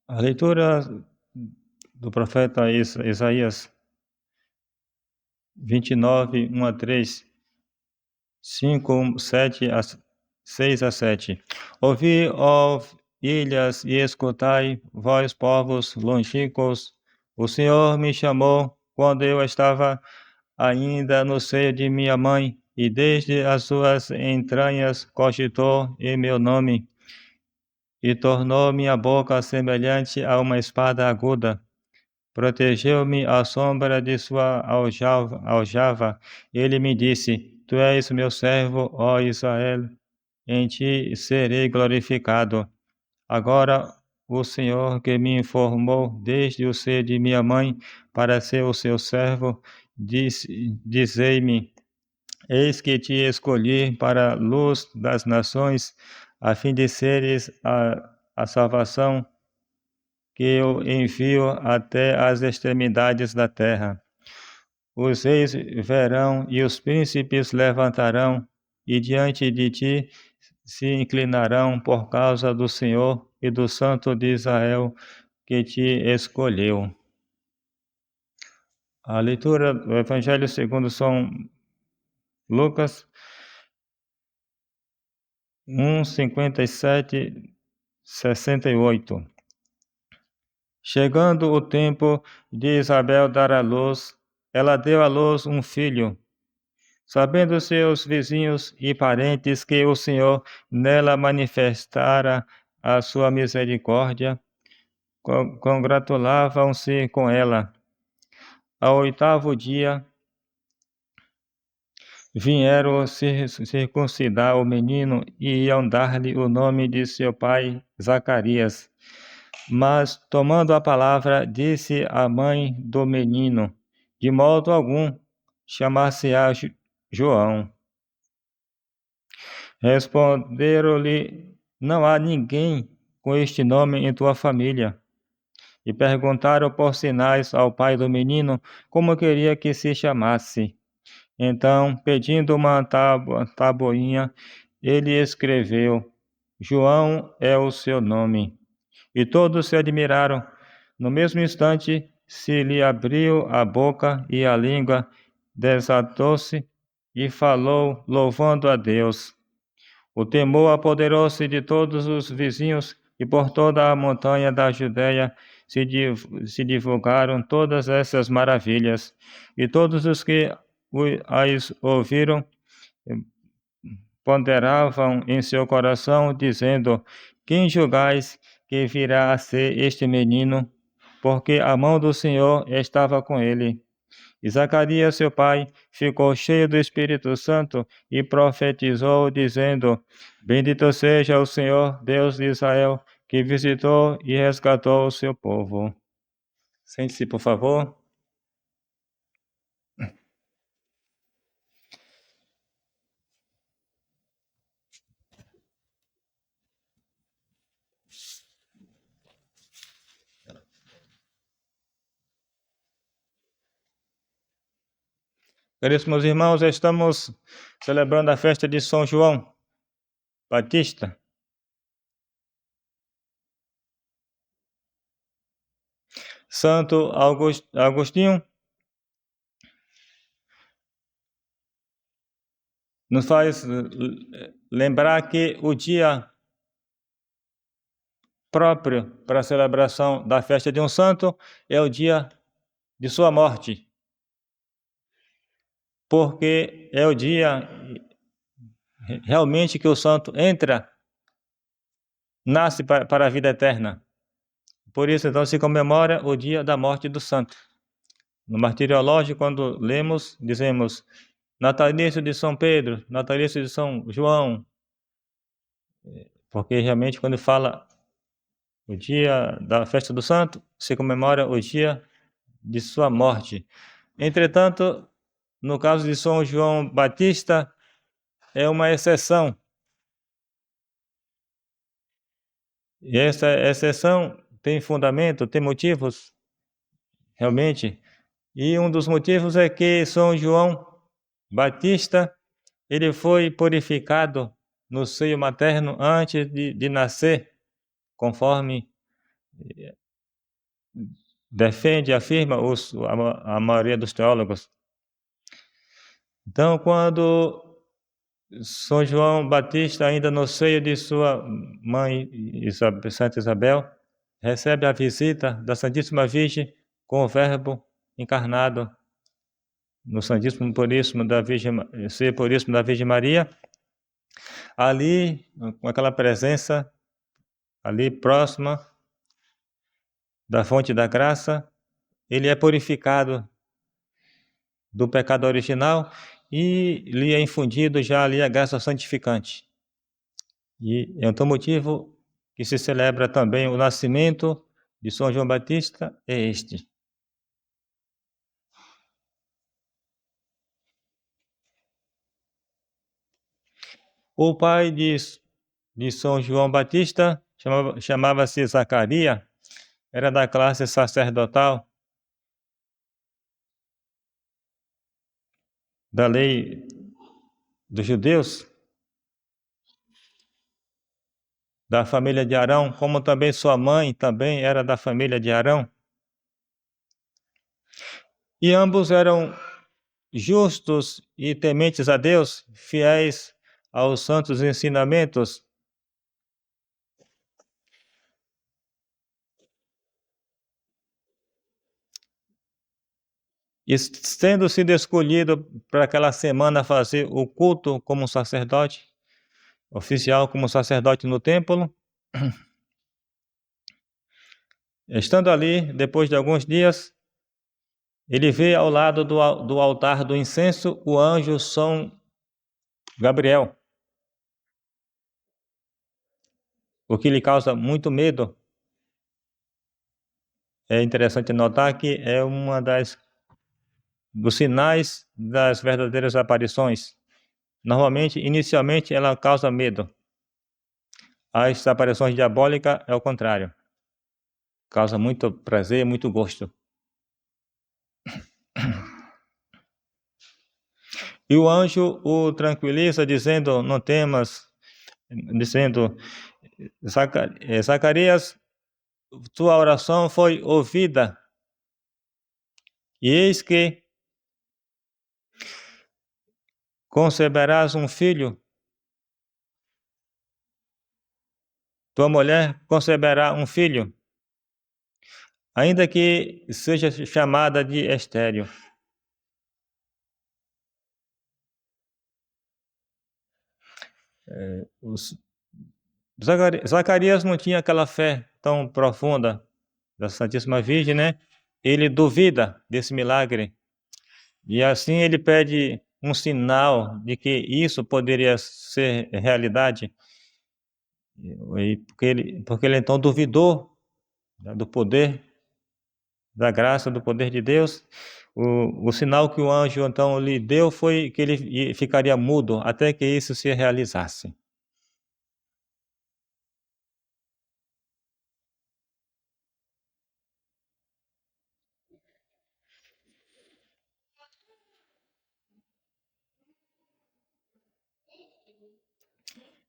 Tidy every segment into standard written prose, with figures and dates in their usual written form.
A leitura do profeta Isaías 29, 1 a 3, 5, 7 a 6 a 7. Ouvi, ó ilhas, e escutai, vós povos longínquos. O Senhor me chamou quando eu estava ainda no seio de minha mãe, e desde as suas entranhas cogitou em meu nome, e tornou minha boca semelhante a uma espada aguda. Protegeu-me à sombra de sua aljava. Ele me disse: Tu és meu servo, ó Israel, em ti serei glorificado. Agora o Senhor que me informou desde o seio de minha mãe para ser o seu servo, dizei-me: Eis que te escolhi para a luz das nações, a fim de seres a salvação que eu envio até as extremidades da terra. Os reis verão e os príncipes levantarão, e diante de ti se inclinarão por causa do Senhor e do Santo de Israel que te escolheu. A leitura do Evangelho segundo São Lucas 1, 57, 68. Chegando o tempo de Isabel dar à luz, ela deu à luz um filho. Sabendo seus vizinhos e parentes que o Senhor nela manifestara a sua misericórdia, congratulavam-se com ela. Ao 8º dia, vieram circuncidar o menino e iam dar-lhe o nome de seu pai, Zacarias. Mas, tomando a palavra, disse à mãe do menino: De modo algum chamar-se-á João. Responderam-lhe: Não há ninguém com este nome em tua família. E perguntaram por sinais ao pai do menino como queria que se chamasse. Então, pedindo uma tabuinha, ele escreveu: João é o seu nome. E todos se admiraram. No mesmo instante, se lhe abriu a boca e a língua desatou-se e falou, louvando a Deus. O temor apoderou-se de todos os vizinhos e por toda a montanha da Judéia se divulgaram todas essas maravilhas. E todos os que as ouviram ponderavam em seu coração, dizendo: Quem julgais que virá a ser este menino? Porque a mão do Senhor estava com ele. E Zacarias, seu pai, ficou cheio do Espírito Santo e profetizou, dizendo: Bendito seja o Senhor, Deus de Israel, que visitou e resgatou o seu povo. Sente-se, por favor. Caríssimos irmãos, estamos celebrando a festa de São João Batista. Santo Agostinho nos faz lembrar que o dia próprio para a celebração da festa de um santo é o dia de sua morte, porque é o dia realmente que o santo nasce para a vida eterna. Por isso, então, se comemora o dia da morte do santo. No martiriológio, quando lemos, dizemos natalício de São Pedro, natalício de São João, porque realmente quando fala o dia da festa do santo, se comemora o dia de sua morte. Entretanto, no caso de São João Batista, é uma exceção. E essa exceção tem fundamento, tem motivos, realmente. E um dos motivos é que São João Batista, ele foi purificado no seio materno antes de nascer, conforme defende, afirma a maioria dos teólogos. Então, quando São João Batista, ainda no seio de sua mãe, Santa Isabel, recebe a visita da Santíssima Virgem com o Verbo encarnado no Santíssimo Puríssimo da Virgem, Ser Puríssimo da Virgem Maria, ali, com aquela presença, ali próxima da fonte da graça, ele é purificado do pecado original e lhe é infundido já ali a graça santificante. E é um motivo que se celebra também o nascimento de São João Batista, é este. O pai de São João Batista chamava-se Zacarias, era da classe sacerdotal da lei dos judeus, da família de Arão, como também sua mãe também era da família de Arão. E ambos eram justos e tementes a Deus, fiéis aos santos ensinamentos. E tendo sido escolhido para aquela semana fazer o culto como sacerdote, oficial como sacerdote no templo, estando ali, depois de alguns dias, ele vê ao lado do altar do incenso o anjo São Gabriel, o que lhe causa muito medo. É interessante notar que é uma dos sinais das verdadeiras aparições. Normalmente, inicialmente, ela causa medo. As aparições diabólicas é o contrário. Causa muito prazer, muito gosto. E o anjo o tranquiliza, dizendo, não temas, dizendo, Zacarias, tua oração foi ouvida, e eis que conceberás um filho, tua mulher conceberá um filho, ainda que seja chamada de estéril. Zacarias não tinha aquela fé tão profunda da Santíssima Virgem, né? Ele duvida desse milagre. E assim ele pede um sinal de que isso poderia ser realidade. Porque ele então duvidou, né, do poder, da graça, do poder de Deus. O sinal que o anjo então lhe deu foi que ele ficaria mudo até que isso se realizasse.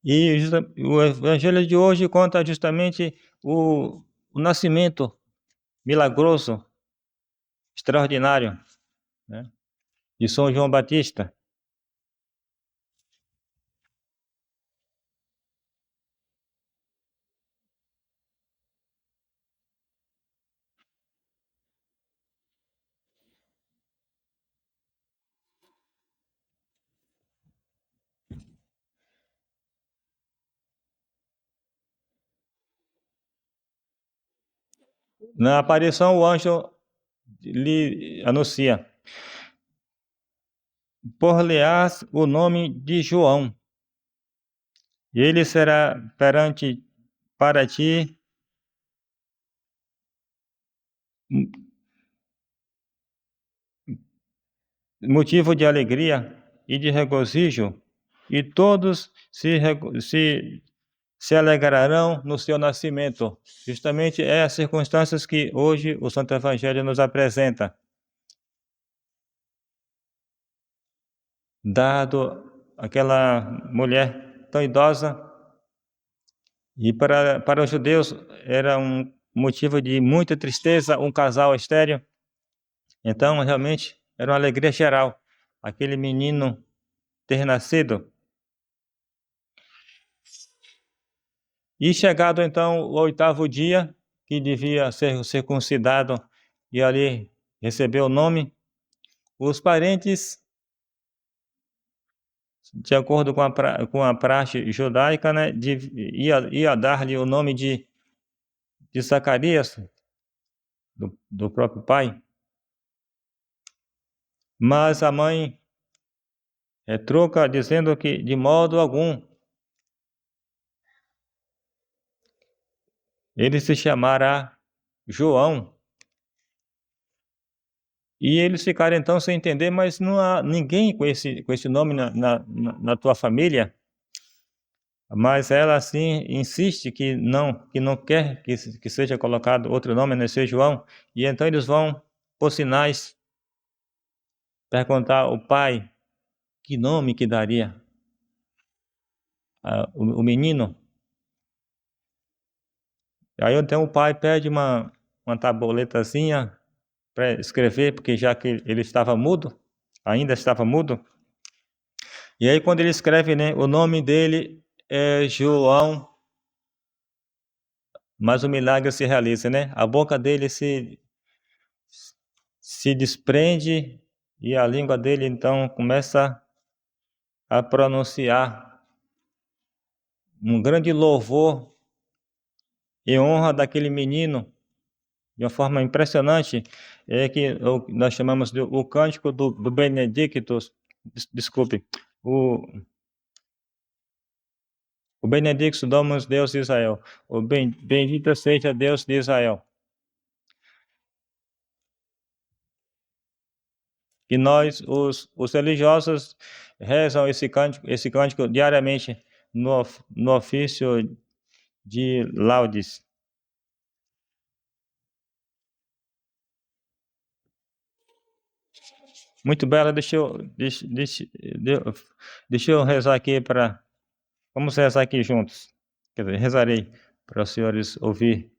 E o Evangelho de hoje conta justamente o nascimento milagroso, extraordinário, né, de São João Batista. Na aparição, o anjo lhe anuncia: por-lhe-ás o nome de João, e ele será para ti motivo de alegria e de regozijo, e todos se alegrarão no seu nascimento. Justamente é as circunstâncias que hoje o Santo Evangelho nos apresenta. Dado aquela mulher tão idosa, e para os judeus era um motivo de muita tristeza, um casal estéril. Então, realmente, era uma alegria geral, aquele menino ter nascido. E chegado, então, o 8º dia, que devia ser circuncidado, e ali recebeu o nome, os parentes, de acordo com a praxe judaica, né, ia dar-lhe o nome de Zacarias, do próprio pai. Mas a mãe troca, dizendo que de modo algum ele se chamará João. E eles ficaram então sem entender, mas não há ninguém com esse nome na tua família. Mas ela assim insiste que não quer que seja colocado outro nome, a não ser João. E então eles vão, por sinais, perguntar ao pai que nome que daria o menino. Aí então o pai pede uma tabuletazinha para escrever, porque já que ele estava mudo, ainda estava mudo. E aí quando ele escreve, né, o nome dele é João, mas o milagre se realiza, né? A boca dele se desprende e a língua dele então começa a pronunciar um grande louvor em honra daquele menino, de uma forma impressionante, que nós chamamos de o cântico do Benedictus, desculpe, o Benedictus Domus Deus de Israel, bendito seja Deus de Israel. E nós, os religiosos, rezam esse cântico diariamente no ofício de laudes. Muito bela, deixa eu rezar aqui para... Vamos rezar aqui juntos. Quer dizer, rezarei para os senhores ouvir.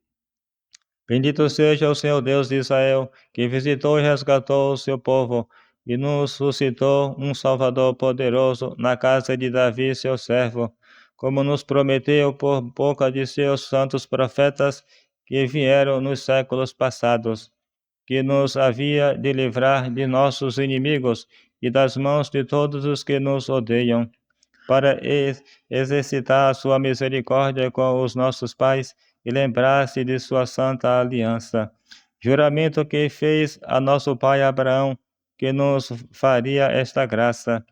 Bendito seja o Senhor Deus de Israel, que visitou e resgatou o seu povo, e nos suscitou um Salvador poderoso na casa de Davi, seu servo, como nos prometeu por boca de seus santos profetas que vieram nos séculos passados, que nos havia de livrar de nossos inimigos e das mãos de todos os que nos odeiam, para exercitar a sua misericórdia com os nossos pais e lembrar-se de sua santa aliança. Juramento que fez a nosso pai Abraão, que nos faria esta graça,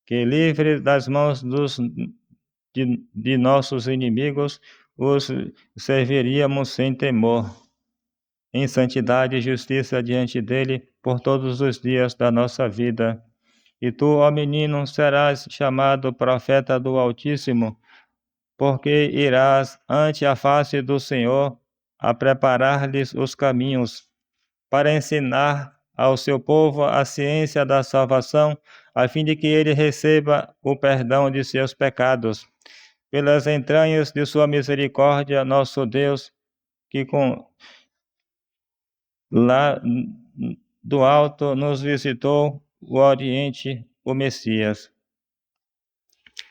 que livre das mãos de nossos inimigos, os serviríamos sem temor, em santidade e justiça diante dele por todos os dias da nossa vida. E tu, ó menino, serás chamado profeta do Altíssimo, porque irás ante a face do Senhor a preparar-lhes os caminhos, para ensinar ao seu povo a ciência da salvação, a fim de que ele receba o perdão de seus pecados. Pelas entranhas de sua misericórdia, nosso Deus, que lá do alto nos visitou o Oriente, o Messias,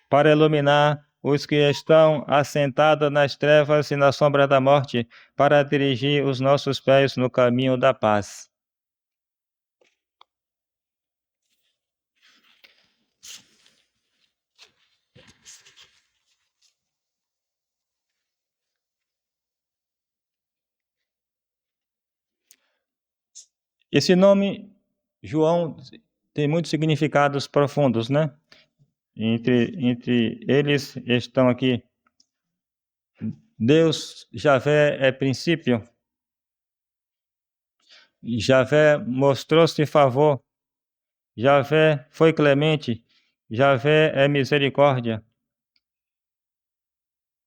para iluminar os que estão assentados nas trevas e na sombra da morte, para dirigir os nossos pés no caminho da paz. Esse nome, João, tem muitos significados profundos, né? Entre eles estão aqui: Deus, Javé, é princípio. Javé mostrou-se favor. Javé foi clemente. Javé é misericórdia.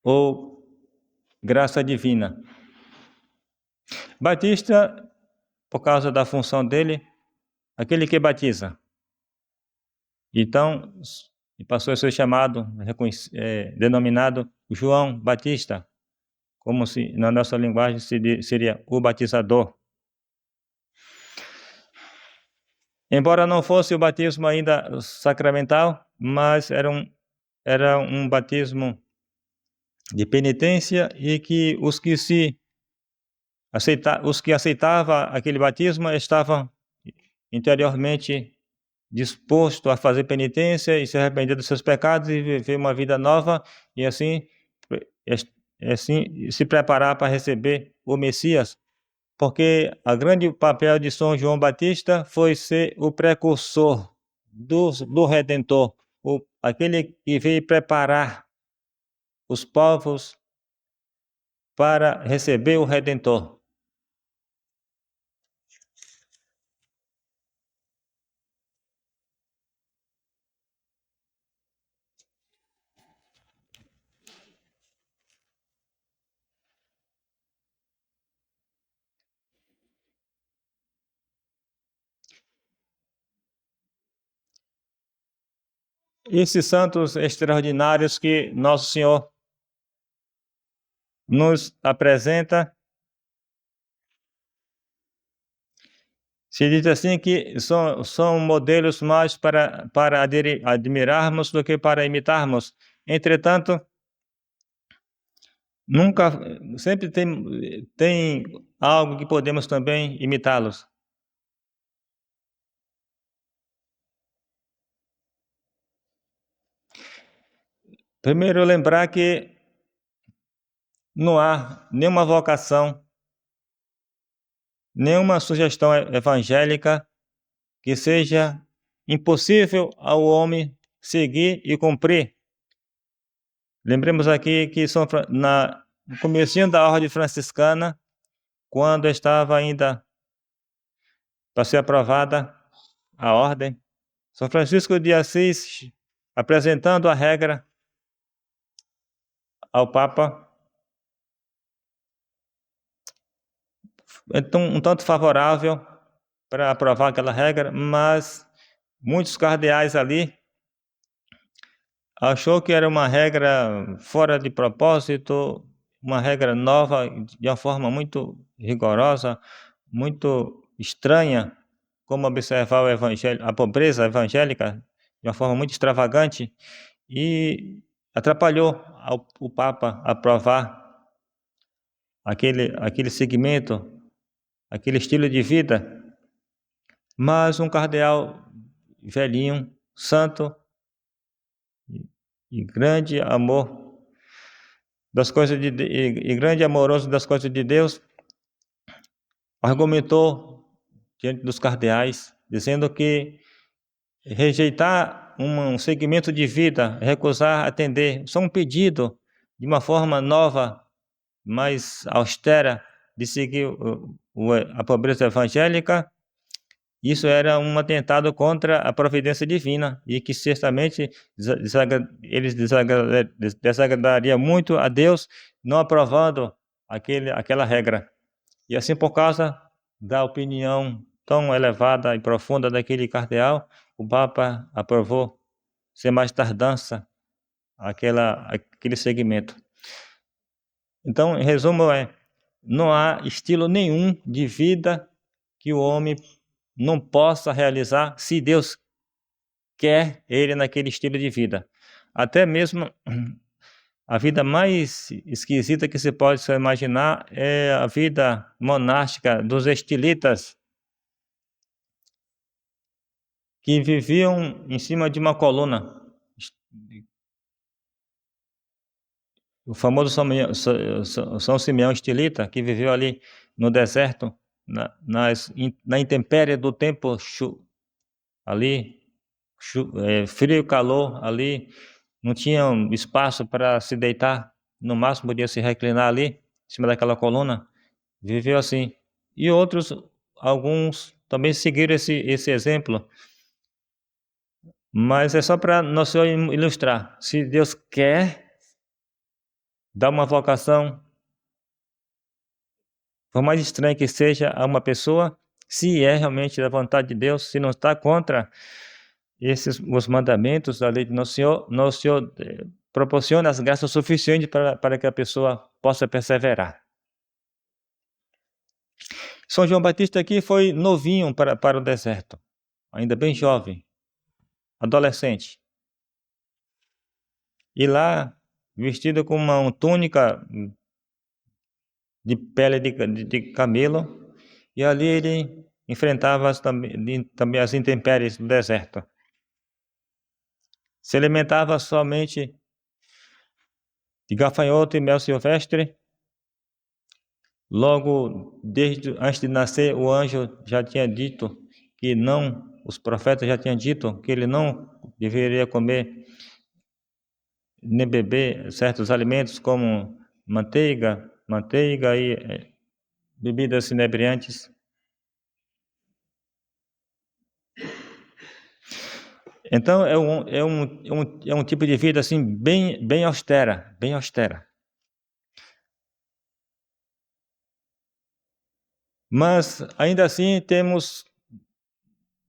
Ou graça divina. Batista, por causa da função dele, aquele que batiza. Então, passou a ser chamado, denominado João Batista, como se na nossa linguagem seria o batizador. Embora não fosse o batismo ainda sacramental, mas era um batismo de penitência, e que os que aceitavam aquele batismo estavam interiormente dispostos a fazer penitência e se arrepender dos seus pecados e viver uma vida nova, e assim se preparar para receber o Messias. Porque o grande papel de São João Batista foi ser o precursor do Redentor, aquele que veio preparar os povos para receber o Redentor. Esses santos extraordinários que Nosso Senhor nos apresenta, se diz assim que são modelos mais para admirarmos do que para imitarmos. Entretanto, sempre tem algo que podemos também imitá-los. Primeiro, lembrar que não há nenhuma vocação, nenhuma sugestão evangélica que seja impossível ao homem seguir e cumprir. Lembremos aqui que no comecinho da ordem franciscana, quando estava ainda para ser aprovada a ordem, São Francisco de Assis, apresentando a regra ao Papa, então um tanto favorável para aprovar aquela regra, mas muitos cardeais ali achou que era uma regra fora de propósito, uma regra nova, de uma forma muito rigorosa, muito estranha, como observar o evangelho, a pobreza evangélica de uma forma muito extravagante, e atrapalhou o Papa aprovar aquele segmento, aquele estilo de vida. Mas um cardeal velhinho, santo e grande amor das coisas e grande amoroso das coisas de Deus, argumentou diante dos cardeais, dizendo que rejeitar um segmento de vida, recusar atender, só um pedido de uma forma nova, mais austera, de seguir a pobreza evangélica, isso era um atentado contra a providência divina, e que certamente eles desagradaria muito a Deus não aprovando aquela regra. E assim, por causa da opinião tão elevada e profunda daquele cardeal, o Papa aprovou sem mais tardança aquele segmento. Então, em resumo, não há estilo nenhum de vida que o homem não possa realizar se Deus quer ele naquele estilo de vida. Até mesmo a vida mais esquisita que se pode imaginar é a vida monástica dos estilitas, que viviam em cima de uma coluna. O famoso São Simeão Estilita, que viveu ali no deserto, na intempérie do tempo, ali, frio e calor, ali, não tinha espaço para se deitar, no máximo podia se reclinar ali, em cima daquela coluna, viveu assim. E alguns também seguiram esse exemplo, mas é só para nós ilustrar. Se Deus quer dar uma vocação, por mais estranho que seja a uma pessoa, se é realmente da vontade de Deus, se não está contra os mandamentos da lei de Nosso Senhor proporciona as graças suficientes para que a pessoa possa perseverar. São João Batista aqui foi novinho para o deserto, ainda bem jovem, adolescente. E lá, vestido com uma túnica de pele de camelo, e ali ele enfrentava também as intempéries do deserto. Se alimentava somente de gafanhoto e mel silvestre. Logo, antes de nascer, o anjo já tinha dito que não, os profetas já tinham dito que ele não deveria comer nem beber certos alimentos como manteiga e bebidas inebriantes. Então é um tipo de vida assim bem austera, bem austera. Mas ainda assim temos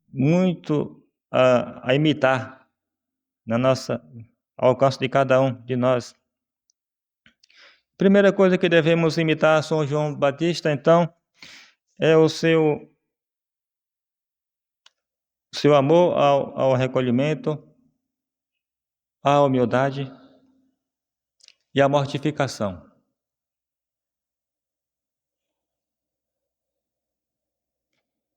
muito a imitar ao alcance de cada um de nós. Primeira coisa que devemos imitar São João Batista, então, é o seu amor ao recolhimento, à humildade e à mortificação.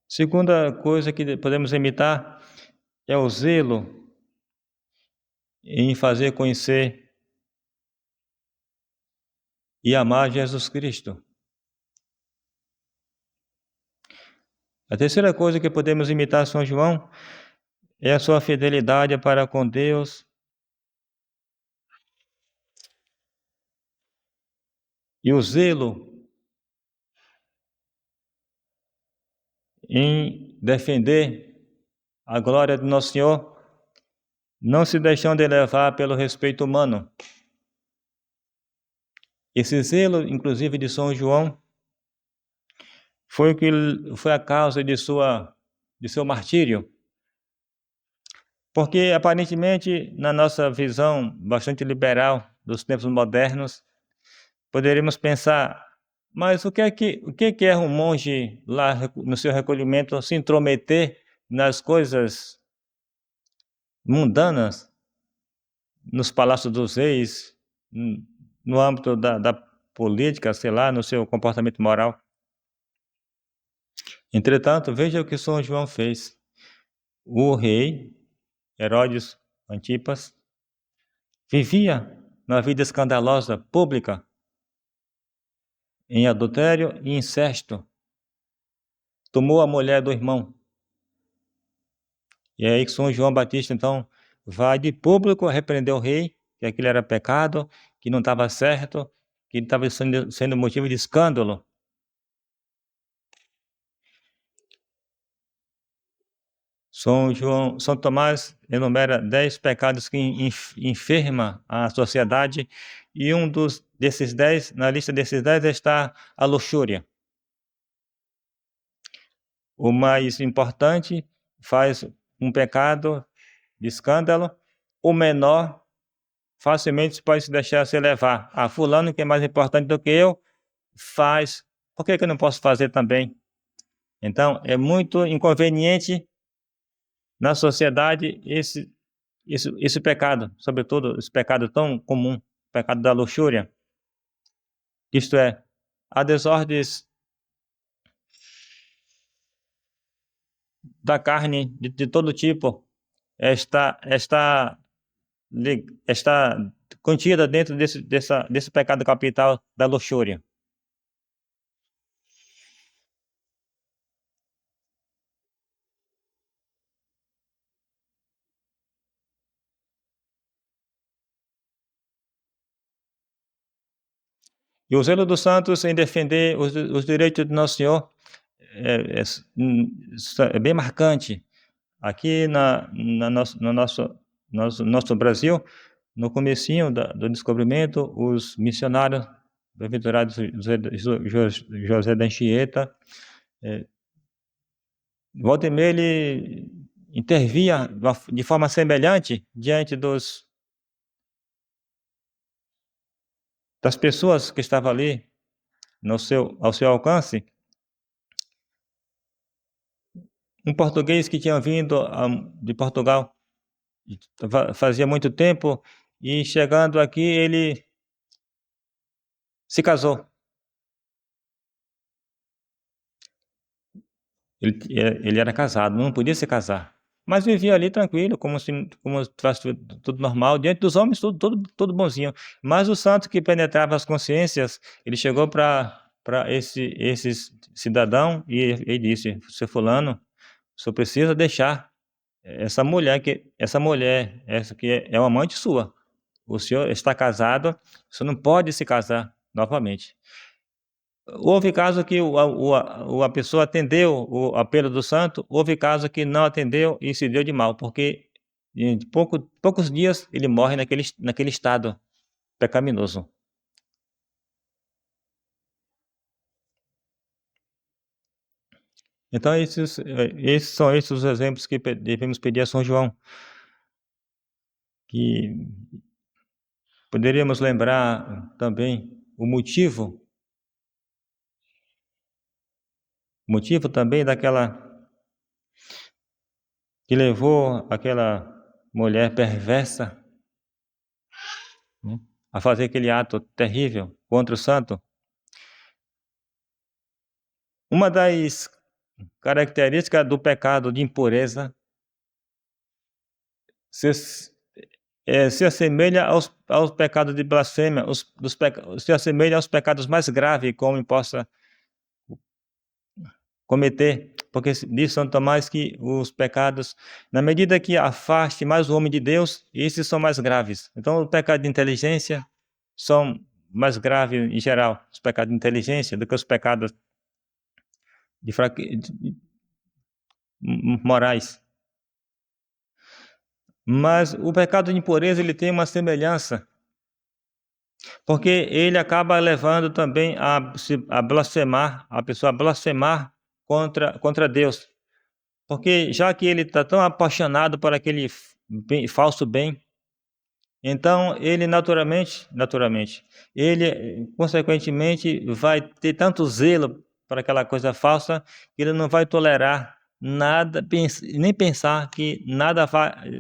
Segunda coisa que podemos imitar é o zelo em fazer conhecer e amar Jesus Cristo. A terceira coisa que podemos imitar São João é a sua fidelidade para com Deus e o zelo em defender a glória do nosso Senhor, não se deixando de levar pelo respeito humano. Esse zelo, inclusive, de São João, foi a causa de seu martírio. Porque, aparentemente, na nossa visão bastante liberal dos tempos modernos, poderíamos pensar, mas o que é um monge lá no seu recolhimento se intrometer nas coisas mundanas, nos palácios dos reis, no âmbito da política, sei lá, no seu comportamento moral? Entretanto, veja o que São João fez. O rei Herodes Antipas vivia na vida escandalosa, pública, em adultério e incesto. Tomou a mulher do irmão. E aí São João Batista, então, vai de público repreender o rei, que aquilo era pecado, que não estava certo, que estava sendo motivo de escândalo. São Tomás enumera 10 pecados que enferma a sociedade, e desses 10, na lista desses 10 está a luxúria. O mais importante faz um pecado de escândalo, o menor facilmente pode se deixar se levar. Fulano, que é mais importante do que eu, faz. Por que eu não posso fazer também? Então, é muito inconveniente na sociedade esse pecado, sobretudo esse pecado tão comum, o pecado da luxúria. Isto é, a desordens da carne de todo tipo está contida dentro desse pecado capital da luxúria. E o zelo dos santos em defender os direitos do Nosso Senhor é bem marcante. Aqui no nosso Brasil, no comecinho do descobrimento, os missionários, bem-aventurados José da Anchieta, volta e meia ele intervia de forma semelhante diante das pessoas que estavam ali ao seu alcance, um português que tinha vindo de Portugal fazia muito tempo, e chegando aqui ele se casou. Ele era casado, não podia se casar, mas vivia ali tranquilo, como faz tudo normal, diante dos homens, tudo bonzinho. Mas o santo que penetrava as consciências, ele chegou para esse cidadão e ele disse: seu fulano, o senhor precisa deixar essa que é uma amante sua. O senhor está casado, o senhor não pode se casar novamente. Houve caso que a pessoa atendeu o apelo do santo, houve caso que não atendeu e se deu de mal, porque em poucos dias ele morre naquele estado pecaminoso. Então esses são os exemplos que devemos pedir a São João, que poderíamos lembrar também o motivo também que levou aquela mulher perversa, né, a fazer aquele ato terrível contra o santo. Uma das características do pecado de impureza se assemelha aos pecados de blasfêmia, se assemelha aos pecados mais graves que o homem possa cometer, porque diz São Tomás que os pecados, na medida que afaste mais o homem de Deus, esses são mais graves. Então, o pecado de inteligência são mais graves em geral, os pecados de inteligência, do que os pecados morais. Mas o pecado de impureza, ele tem uma semelhança, porque ele acaba levando também a blasfemar, a pessoa a blasfemar contra Deus. Porque já que ele está tão apaixonado por aquele falso bem, então ele naturalmente, ele consequentemente vai ter tanto zelo para aquela coisa falsa, que ele não vai tolerar nada, nem pensar que nada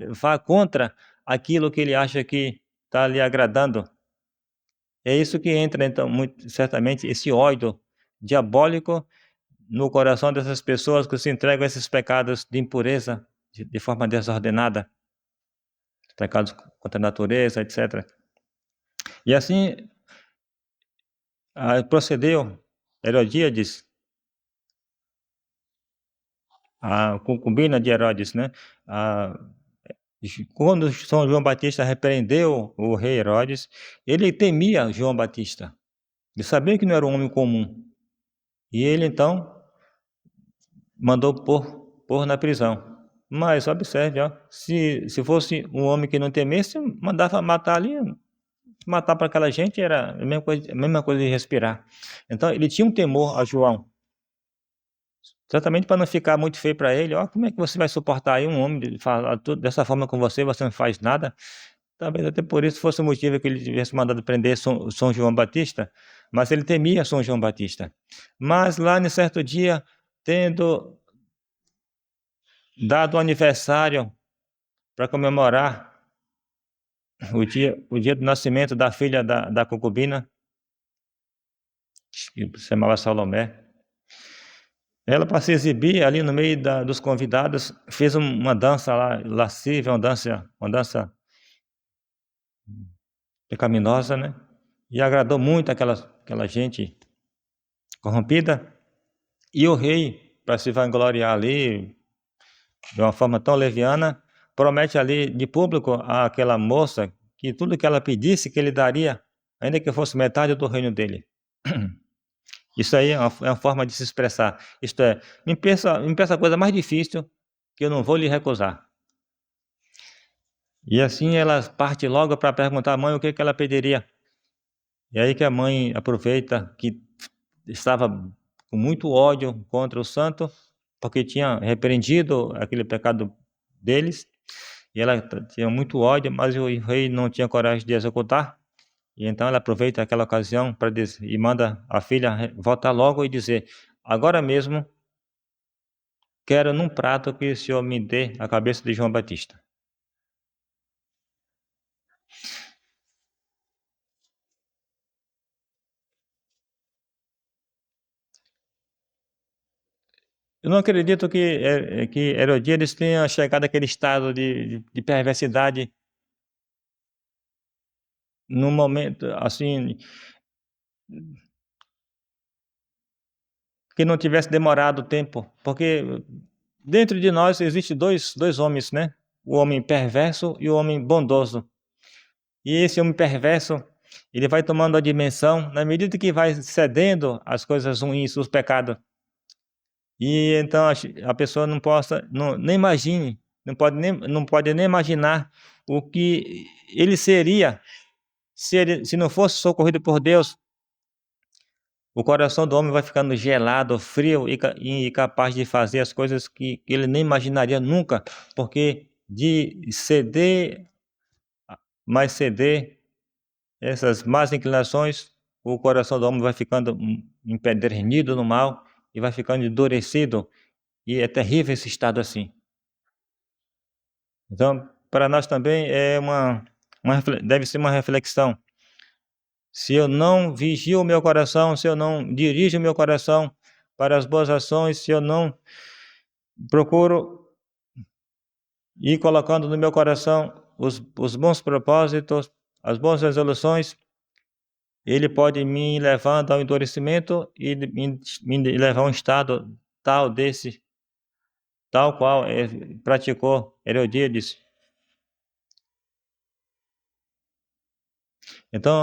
vá contra aquilo que ele acha que está lhe agradando. É isso que entra, então, muito certamente, esse ódio diabólico no coração dessas pessoas que se entregam a esses pecados de impureza de forma desordenada, pecados contra a natureza, etc. E assim procedeu Herodíades, a concubina de Herodes, né? Quando São João Batista repreendeu o rei Herodes, ele temia João Batista, ele sabia que não era um homem comum, e ele então mandou pôr na prisão. Mas observe, ó, se fosse um homem que não temesse, mandava matar ali, matar para aquela gente era a mesma coisa de respirar. Então ele tinha um temor a João, exatamente para não ficar muito feio para ele. Ó, como é que você vai suportar aí um homem falar tudo dessa forma com você não faz nada? Talvez até por isso fosse o motivo que ele tivesse mandado prender São João Batista, mas ele temia São João Batista. Mas lá, em certo dia, tendo dado o aniversário para comemorar o dia do nascimento da filha da concubina, que se chamava Salomé, ela, para se exibir ali no meio dos convidados, fez uma dança lá, lascívia, uma dança pecaminosa, né? E agradou muito aquela gente corrompida. E o rei, para se vangloriar ali, de uma forma tão leviana, promete ali de público àquela moça que tudo que ela pedisse, que ele daria, ainda que fosse metade do reino dele. Isso aí é uma forma de se expressar. Isto é, me peça a coisa mais difícil, que eu não vou lhe recusar. E assim ela parte logo para perguntar à mãe o que ela pediria. E aí que a mãe aproveita que estava com muito ódio contra o santo, porque tinha repreendido aquele pecado deles, e ela tinha muito ódio, mas o rei não tinha coragem de executar. E então ela aproveita aquela ocasião para dizer, e manda a filha voltar logo e dizer: agora mesmo quero num prato que o senhor me dê a cabeça de João Batista. Eu não acredito que Herodíades tenha chegado àquele estado de perversidade num momento assim, que não tivesse demorado tempo, porque dentro de nós existe dois homens, né? O homem perverso e o homem bondoso. E esse homem perverso, ele vai tomando a dimensão na medida que vai cedendo às coisas ruins, os pecados. E então a pessoa não possa, não, nem imagine, não pode nem imaginar o que ele seria se não fosse socorrido por Deus. O coração do homem vai ficando gelado, frio e incapaz de fazer as coisas que ele nem imaginaria nunca, porque de ceder, mais ceder essas más inclinações, o coração do homem vai ficando empedernido no mal e vai ficando endurecido, e é terrível esse estado assim. Então, para nós também deve ser uma reflexão. Se eu não vigio o meu coração, se eu não dirijo o meu coração para as boas ações, se eu não procuro ir colocando no meu coração os bons propósitos, as boas resoluções, ele pode me levando ao endurecimento e me levar a um estado tal qual praticou Herodíades. Então,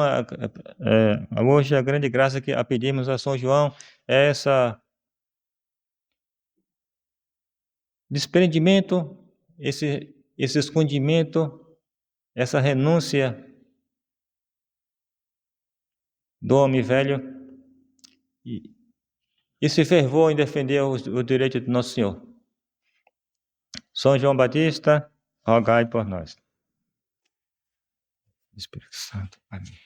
hoje a grande graça que a pedimos a São João é essa desprendimento, esse escondimento, essa renúncia do homem velho e esse fervor em defender o direito de Nosso Senhor. São João Batista, rogai por nós. Espírito Santo. Amém.